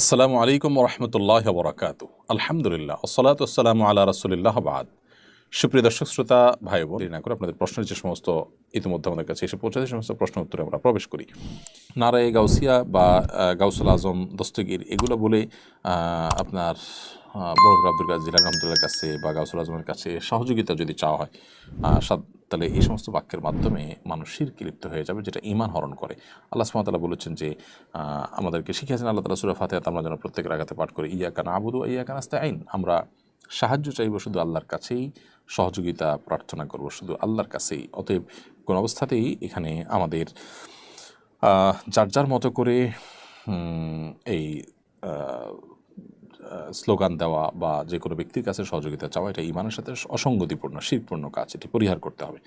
আসসালামু আলাইকুম রহমতুল্লাহ বরাকাতু। আলহামদুলিল্লাহ ওসসালাতু ওয়াসসালামু আলা রাসূলিল্লাহ বাদ। সুপ্রিয় দর্শক শ্রোতা ভাই বোন, দেরি না করে আপনাদের প্রশ্নের যে সমস্ত ইতিমধ্যে আমাদের কাছে এসে পৌঁছাছে সমস্ত প্রশ্ন উত্তরে আমরা প্রবেশ করি। নারায়ে গাউসিয়া বা গাউসুল আজম দস্তগীর এগুলো বলে আপনার বড় আব্দুল কাদের জিলানী রহমতুল্লাহর কাছে বা গাউসুল আজমের কাছে সহযোগিতা যদি চাওয়া হয় তাহলে এই সমস্ত বাক্যের মাধ্যমে মানুষ শিরকে লিপ্ত হয়ে যাবে, যেটা ঈমান হরণ করে। আল্লাহ সুবহানাহু ওয়া তাআলা বলেছেন যে আমাদেরকে শিখিয়েছেন আল্লাহ তাআলা সূরা ফাতিহাতে আমরা যেন প্রত্যেকের আগাতে পাঠ করি ইয়াকা না'বুদু ওয়া ইয়াকা নাস্তাঈন। আমরা সাহায্য চাইব শুধু আল্লাহর কাছেই, সহযোগিতা প্রার্থনা করব শুধু আল্লাহর কাছেই। অতএব কোন অবস্থাতেই এখানে আমাদের যার যার মতো করে এই স্লোগান দেওয়া বা যে কোনো ব্যক্তির কাছে সহযোগিতা চাওয়া এটা ঈমানের সাথে অসঙ্গতিপূর্ণ, শিরকপূর্ণ কাজ, এটি পরিহার করতে হবে।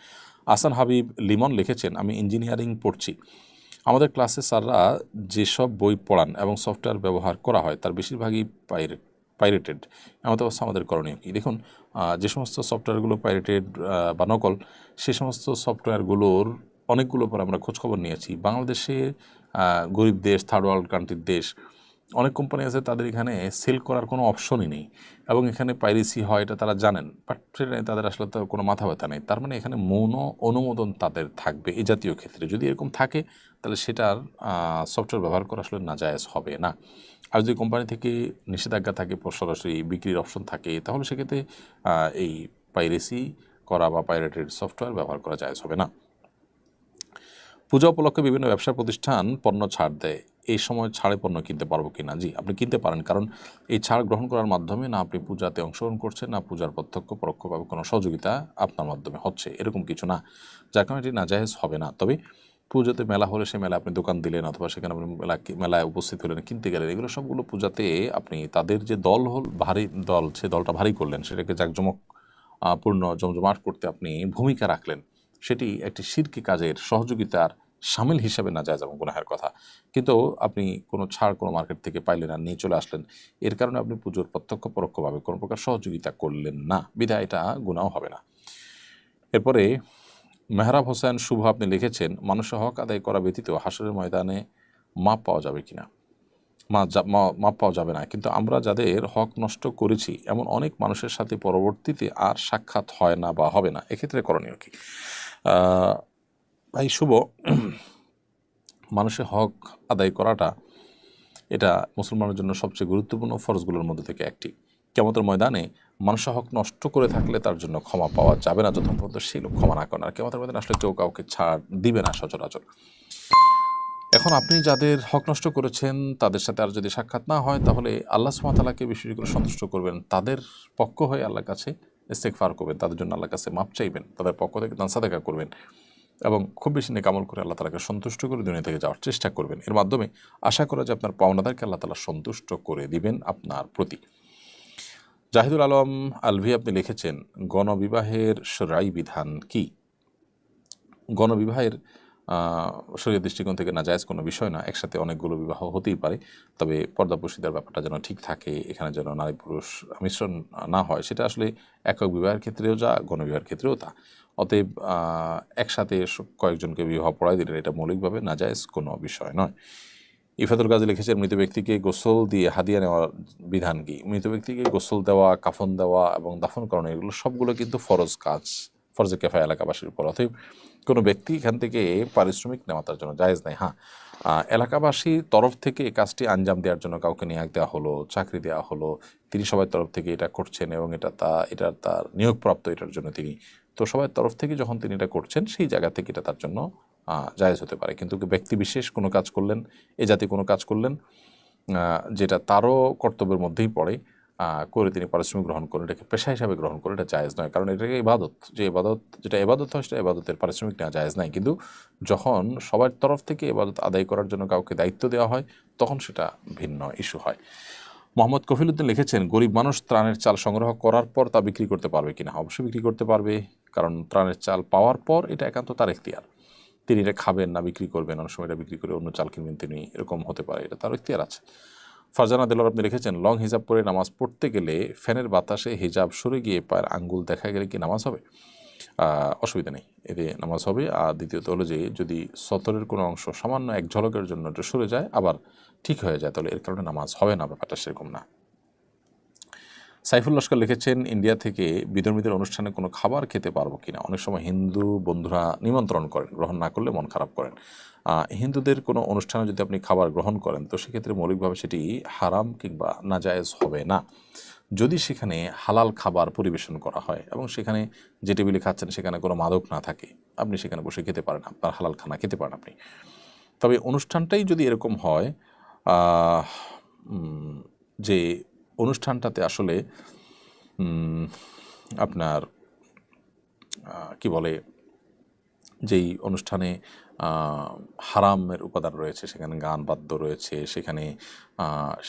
আহসান হাবিব লিমন লিখেছেন, আমি ইঞ্জিনিয়ারিং পড়ছি। আমাদের ক্লাসে স্যাররা যেসব বই পড়ান এবং সফটওয়্যার ব্যবহার করা হয় তার বেশিরভাগই পাইরেটেড। এমন অবস্থা আমাদের করণীয় কী? দেখুন, যে সমস্ত সফটওয়্যারগুলো পাইরেটেড বা নকল, সে সমস্ত সফটওয়্যারগুলোর অনেকগুলো পর আমরা খোঁজখবর নিয়েছি। বাংলাদেশে গরিব দেশ, থার্ড ওয়ার্ল্ড কান্ট্রির দেশ, অনেক কোম্পানি আছে তাদের এখানে সেল করার কোনো অপশনই নেই এবং এখানে পাইরেসি হয় এটা তারা জানেন, বাট সেটা তাদের আসলে তো কোনো মাথা ব্যথা নেই। তার মানে এখানে মৌন অনুমোদন তাদের থাকবে এই জাতীয় ক্ষেত্রে। যদি এরকম থাকে তাহলে সেটার সফটওয়্যার ব্যবহার করা আসলে নাজায়েজ হবে না। আর যদি কোম্পানি থেকে নিষেধাজ্ঞা থাকে, সরাসরি বিক্রির অপশন থাকে, তাহলে সেক্ষেত্রে এই পাইরেসি করা বা পাইরেটেড সফটওয়্যার ব্যবহার করা জায়েজ হবে না। পূজা উপলক্ষে বিভিন্ন ব্যবসা প্রতিষ্ঠান পণ্য ছাড় দেয়, এই সময় ছাড়ে পণ্য কিনতে পারবো কিনা? জি, আপনি কিনতে পারেন, কারণ এই ছাড় গ্রহণ করার মাধ্যমে না আপনি পূজাতে অংশগ্রহণ করছেন, না পূজার প্রত্যক্ষ পরোক্ষভাবে কোনো সহযোগিতা আপনার মাধ্যমে হচ্ছে, এরকম কিছু না, যার কারণে এটি নাজায়েজ হবে না। তবে পূজাতে মেলা হলে সে মেলা আপনি দোকান দিলেন অথবা সেখানে আপনি মেলায় উপস্থিত হলেন, কিনতে গেলেন, এগুলো সবগুলো পূজাতে আপনি তাদের যে দল হল ভারী দল, সে দলটা ভারী করলেন, সেটাকে জাঁকজমক পূর্ণ জমজমাট করতে আপনি ভূমিকা রাখলেন, সেটি একটি শিরকি কাজের সহযোগিতার শামিল হিসাবে নাজায়েজ এবং গুনাহের কথা। কিন্তু আপনি কোনো ছাড় কোনো মার্কেট থেকে পাইলেন আর নিয়ে চলে আসলেন, এর কারণে আপনি পুজোর প্রত্যক্ষ পরোক্ষভাবে কোনো প্রকার সহযোগিতা করলেন না, বিধায় এটা গুনাহ হবে না। এরপরে মেহরাব হোসেন শুভ আপনি লিখেছেন, মানুষের হক আদায় করা ব্যতীত হাসরের ময়দানে মাপ পাওয়া যাবে কিনা? মাপ পাওয়া যাবে না, কিন্তু আমরা যাদের হক নষ্ট করেছি এমন অনেক মানুষের সাথে পরবর্তীতে আর সাক্ষাৎ হয় না বা হবে না, এক্ষেত্রে করণীয় কি? ভাই শুভ, মানুষের হক আদায় করাটা এটা মুসলমানের জন্য সবচেয়ে গুরুত্বপূর্ণ ফরজগুলোর মধ্যে থেকে একটি। কিয়ামতের ময়দানে মানুষের হক নষ্ট করে থাকলে তার জন্য ক্ষমা পাওয়া যাবে না যতক্ষণ পর্যন্ত সেই লোক ক্ষমা না করেন। আর কিয়ামতের ময়দানে আসলে কেউ কাউকে ছাড় দিবে না সচরাচর। এখন আপনি যাদের হক নষ্ট করেছেন তাদের সাথে আর যদি সাক্ষাৎ না হয়, তাহলে আল্লাহ সুবহানাহু ওয়া তাআলাকে বিষয়টি করে সন্তুষ্ট করবেন, তাদের পক্ষ হয়ে আল্লাহর কাছে ইস্তেগফার করবেন, তাদের জন্য আল্লাহর কাছে মাপ চাইবেন, তাদের পক্ষ থেকে দান সাদাকা করবেন এবং খুব বেশি নেক আমল করে আল্লাহ তাআলাকে সন্তুষ্ট করে দুনিয়া থেকে যাওয়ার চেষ্টা করবেন। এর মাধ্যমে আশা করা যে আপনার পাওনাদারকে আল্লাহ তাআলা সন্তুষ্ট করে দিবেন আপনার প্রতি। জাহিদুল আলম আলভি আপনি লিখেছেন, গণবিবাহের শরঈ বিধান কি? গণবিবাহের শরীয়তের দৃষ্টিকোণ থেকে নাজায়েজ কোনো বিষয় না, একসাথে অনেকগুলো বিবাহ হতেই পারে, তবে পর্দাপ্রশিদার ব্যাপারটা যেন ঠিক থাকে, এখানে যেন নারী পুরুষ মিশ্রণ না হয়, সেটা আসলে একক বিবাহের ক্ষেত্রেও যা, গণবিবাহের ক্ষেত্রেও তা। অতএব একসাথে কয়েকজনকে বিবাহ পড়াই দিলে এটা মৌলিকভাবে নাজায়েজ কোনো বিষয় নয়। ইফাতুল গাজী লিখেছেন, মৃত ব্যক্তিকে গোসল দিয়ে হাদিয়া নেওয়ার বিধান কি? মৃত ব্যক্তিকে গোসল দেওয়া, কাফন দেওয়া এবং দাফন করানো, এগুলো সবগুলো কিন্তু ফরজ কাজ, ফরজে কিফায়া এলাকাবাসীর উপর। অতএব কোনো ব্যক্তি এখান থেকে পারিশ্রমিক নেওয়া তার জন্য জায়েজ নাই। হ্যাঁ, এলাকাবাসীর তরফ থেকে এই কাজটি আঞ্জাম দেওয়ার জন্য কাউকে নিয়োগ দেওয়া হলো, চাকরি দেওয়া হলো, তিনি সবার তরফ থেকে এটা করছেন এবং এটা তার নিয়োগপ্রাপ্ত, এটার জন্য তিনি, তো সবার তরফ থেকে যখন তিনি এটা করছেন সেই জায়গা থেকে এটা তার জন্য জায়েজ হতে পারে। কিন্তু ব্যক্তি বিশেষ কোনো কাজ করলেন, এ জাতীয় কোনো কাজ করলেন যেটা তারও কর্তব্যের মধ্যেই পড়ে, করে তিনি পারিশ্রমিক গ্রহণ করেন, এটাকে পেশা হিসাবে গ্রহণ করেন, এটা জায়েজ নয়। কারণ এটাকে ইবাদত, যেটা ইবাদত হয় সেটা ইবাদতের পারিশ্রমিক নেওয়া জায়েজ নাই। কিন্তু যখন সবার তরফ থেকে ইবাদত আদায় করার জন্য কাউকে দায়িত্ব দেওয়া হয় তখন সেটা ভিন্ন ইস্যু হয়। মোহাম্মদ কফিলউদ্দিন লিখেছেন, গরিব মানুষ ত্রাণের চাল সংগ্রহ করার পর তা বিক্রি করতে পারবে কিনা? অবশ্যই বিক্রি করতে পারবে, কারণ ত্রাণের চাল পাওয়ার পর এটা একান্ত তার এখতিয়ার। তিনি এটা খাবেন না বিক্রি করবেন, অনেক সময় এটা বিক্রি করে অন্য চাল কিনবেন তিনি, এরকম হতে পারে, এটা তার এখতিয়ার আছে। ফারজানা দেলোয়ার আপনি লিখেছেন, লং হিজাব পরে নামাজ পড়তে গেলে ফ্যানের বাতাসে হিজাব সরে গিয়ে পায়ের আঙ্গুল দেখা গেলে কি নামাজ হবে? অসুবিধা নেই, এতে নামাজ হবে। আর দ্বিতীয়ত হলো যে যদি সতরের কোনো অংশ সামান্য এক ঝলকের জন্য একটু সরে যায় আবার ঠিক হয়ে যায়, তাহলে এর কারণে নামাজ হবে না, ব্যাপারটা সেরকম না। সাইফুল লস্কর লিখেছেন, ইন্ডিয়া থেকে বিধর্মীদের অনুষ্ঠানে কোনো খাবার খেতে পারবো কিনা? অনেক সময় হিন্দু বন্ধুরা নিমন্ত্রণ করেন, গ্রহণ না করলে মন খারাপ করেন। হিন্দুদের কোনো অনুষ্ঠানে যদি আপনি খাবার গ্রহণ করেন তো সেক্ষেত্রে মৌলিকভাবে সেটি হারাম কিংবা নাজায়েজ হবে না, যদি সেখানে হালাল খাবার পরিবেশন করা হয় এবং সেখানে যে টেবিলে খাচ্ছেন সেখানে কোনো মাদক না থাকে, আপনি সেখানে বসে খেতে পারেন, আপনার হালাল খানা খেতে পারেন আপনি। তবে অনুষ্ঠানটাই যদি এরকম হয় যে অনুষ্ঠানটাতে আসলে আপনার কি বলে, যেই অনুষ্ঠানে হারামের উপাদান রয়েছে, সেখানে গান বাদ্য রয়েছে, সেখানে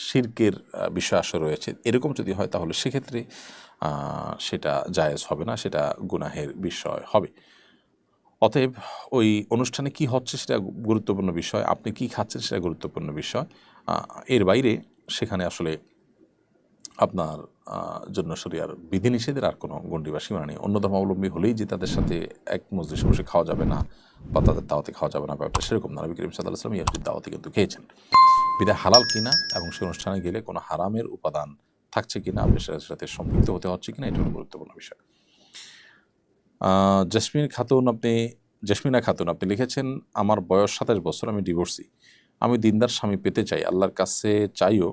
শিরকের বিষয় আসর রয়েছে, এরকম যদি হয় তাহলে সেক্ষেত্রে সেটা জায়েজ হবে না, সেটা গুনাহের বিষয় হবে। অতএব ওই অনুষ্ঠানে কি হচ্ছে সেটা গুরুত্বপূর্ণ বিষয়, আপনি কি খাচ্ছেন সেটা গুরুত্বপূর্ণ বিষয়। এর বাইরে সেখানে আসলে আপনার জন্য শরিয়ার বিধিনিষেধের আর কোনো গণ্ডি বা সীমানা নেই। অন্য ধর্মাবলম্বী হলেই যে তাদের সাথে এক মজলিসে বসে খাওয়া যাবে না বা তাদের দাওয়াতে খাওয়া যাবে না, ব্যাপারটা সেরকম না। নবী করিম সাল্লাল্লাহু আলাইহি ওয়াসাল্লাম ইহুদির দাওয়াতে কিন্তু খেয়েছেন। বিধায় হালাল কিনা এবং সেই অনুষ্ঠানে গেলে কোনো হারামের উপাদান থাকছে কিনা, আপনি সেটার সাথে সম্পৃক্ত হতে হচ্ছে কিনা, এটা হলো গুরুত্বপূর্ণ বিষয়। জেসমিনা খাতুন আপনি লিখেছেন, আমার বয়স 27 বছর, আমি ডিভোর্সি, আমি দিনদার স্বামী পেতে চাই, আল্লাহর কাছে চাইও,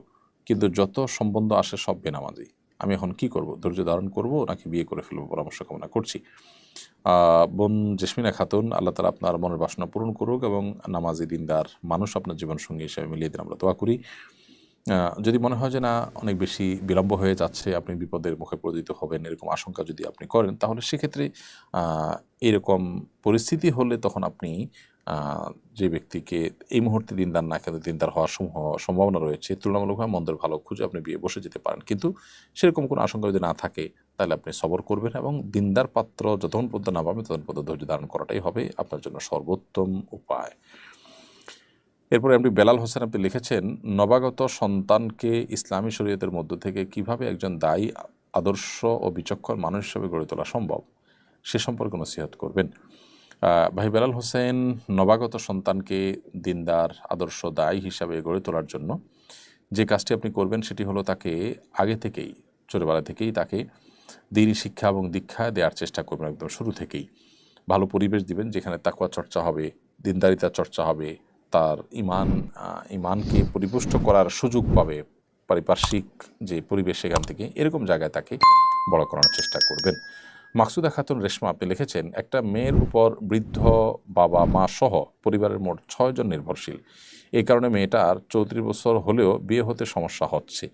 কিন্তু যত সম্বন্ধ আসে সব বেনামাজি। আমি এখন কি করব? ধৈর্য ধারণ করব নাকি বিয়ে করে ফেলবো? পরামর্শ কামনা করছি। বোন জেসমিনা খাতুন, আল্লাহ তাআলা আপনার মনের বাসনা পূরণ করুক এবং নামাজি দিনদার মানুষ আপনার জীবনসঙ্গী হিসেবে মিলিয়ে দিন, আমরা দোয়া করি। যদি মনে হয় যে না অনেক বেশি বিলম্ব হয়ে যাচ্ছে, আপনি বিপদের মুখে পতিত হবেন, এরকম আশঙ্কা যদি আপনি করেন, তাহলে সেক্ষেত্রে এরকম পরিস্থিতি হলে তখন আপনি যে ব্যক্তিকে এই মুহূর্তে দিনদার না খেতে দিনদার হওয়ার সম্ভাবনা রয়েছে, তুলনামূলকভাবে মন্দের ভালো খুঁজে আপনি বিয়ে বসে যেতে পারেন। কিন্তু সেরকম কোনো আশঙ্কা যদি না থাকে তাহলে আপনি সবর করবেন এবং দিনদার পাত্র যতক্ষণ পর্যন্ত না পাবেন ততক্ষণ পর্যন্ত ধৈর্য ধারণ করাটাই হবে আপনার জন্য সর্বোত্তম উপায়। এরপরে আপনি বেলাল হোসেন আপনি লিখেছেন, নবাগত সন্তানকে ইসলামী শরীয়তের মধ্য থেকে কিভাবে একজন দায়ী, আদর্শ ও বিচক্ষণ মানুষ হিসেবে গড়ে তোলা সম্ভব সে সম্পর্কে নসিহত করবেন। ভাই বেলাল হোসেন, নবাগত সন্তানকে দিনদার, আদর্শ, দায়ী হিসাবে গড়ে তোলার জন্য যে কাজটি আপনি করবেন সেটি হলো তাকে আগে থেকেই, ছোটোবেলা থেকেই তাকে দ্বীনি শিক্ষা এবং দীক্ষা দেওয়ার চেষ্টা করবেন। একদম শুরু থেকেই ভালো পরিবেশ দিবেন যেখানে তাকওয়া চর্চা হবে, দিনদারিতার চর্চা হবে, তার ইমানকে পরিপুষ্ট করার সুযোগ পাবে, পারিপার্শ্বিক যে পরিবেশ সেখান থেকে, এরকম জায়গায় তাকে বড় করানোর চেষ্টা করবেন। মাকসুদা খাতুন রেশমা আপনি লিখেছেন, একটা মেয়ের উপর বৃদ্ধ বাবা মা সহ পরিবারের মোট 6 জন নির্ভরশীল। এই কারণে মেয়েটার 34 বছর হলেও বিয়ে হতে সমস্যা হচ্ছে।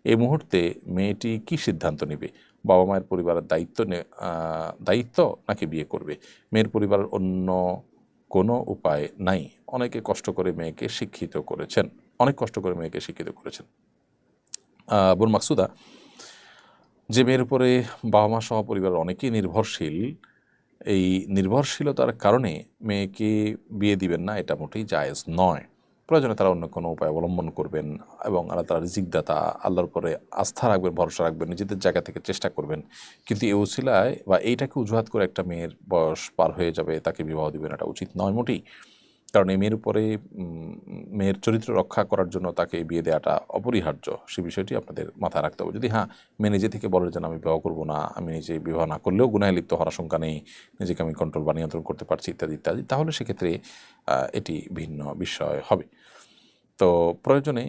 এই মুহূর্তে মেয়েটি কি সিদ্ধান্ত নেবে? বাবা মায়ের পরিবারের দায়িত্ব নাকি বিয়ে করবে? মেয়ের পরিবারের অন্য কোনো উপায় নাই। অনেকে কষ্ট করে মেয়েকে শিক্ষিত করেছেন, বোন মাকসুদা, যে মেয়ের উপরে বাবা মা সহ পরিবারের অনেকেই নির্ভরশীল, এই নির্ভরশীলতার কারণে মেয়েকে বিয়ে দিবেন না, এটা মোটেই জায়েজ নয়। প্রয়োজনে তারা অন্য কোনো উপায় অবলম্বন করবেন এবং আল্লাহ তাআলা রিজিকদাতা, আল্লাহর উপরে আস্থা রাখবেন, ভরসা রাখবেন, নিজেদের জায়গা থেকে চেষ্টা করবেন। কিন্তু এই উসিলায় বা এইটাকে অজুহাত করে একটা মেয়ের বয়স পার হয়ে যাবে তাকে বিবাহ দিবেন, এটা উচিত নয় মোটেই। কারণ এই মেয়ের উপরে মেয়ের চরিত্র রক্ষা করার জন্য তাকে বিয়ে দেওয়াটা অপরিহার্য, সে বিষয়টি আপনাদের মাথায় রাখতে হবে। যদি মেয়ে নিজে থেকে বলে যে আমি বিবাহ করবো না, আমি নিজে বিবাহ না করলেও গুনাহে লিপ্ত হওয়ার আশঙ্কা নেই, নিজেকে আমি কন্ট্রোল বা নিয়ন্ত্রণ করতে পারছি ইত্যাদি ইত্যাদি, তাহলে সেক্ষেত্রে এটি ভিন্ন বিষয় হবে। তো প্রয়োজনে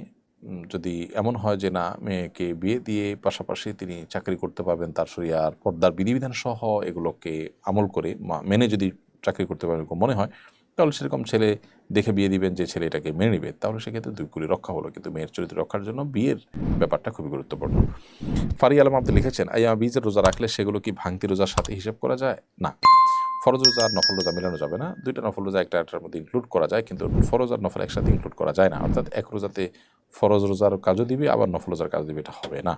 যদি এমন হয় যে না মেয়েকে বিয়ে দিয়ে পাশাপাশি তিনি চাকরি করতে পারবেন, তার শরিয়ার পর্দার বিধিবিধান সহ এগুলোকে আমল করে মেনে যদি চাকরি করতে পারবেন এরকম মনে হয়, তাহলে সেরকম ছেলে দেখে বিয়ে দিবেন যে ছেলে এটাকে মেনে নেবে, তাহলে সেক্ষেত্রে দুই কুলি রক্ষা হলো। কিন্তু মেয়ের চরিত্র রক্ষার জন্য বিয়ের ব্যাপারটা খুবই গুরুত্বপূর্ণ। ফারি আলম আপনি লিখেছেন, বীজের রোজা রাখলে সেগুলো কি ভাঙতি রোজার সাথে হিসেব করা যায়? না, ফরজ রোজা আর নফল রোজা মেলানো যাবে না। দুইটা নফল রোজা একটা একটার মধ্যে ইনক্লুড করা যায়, কিন্তু ফরজ আর নফল একসাথে ইনক্লুড করা যায় না। অর্থাৎ এক রোজাতে ফরজ রোজার কাজও দিবে আবার নফল রোজার কাজ দিবে, এটা হবে না।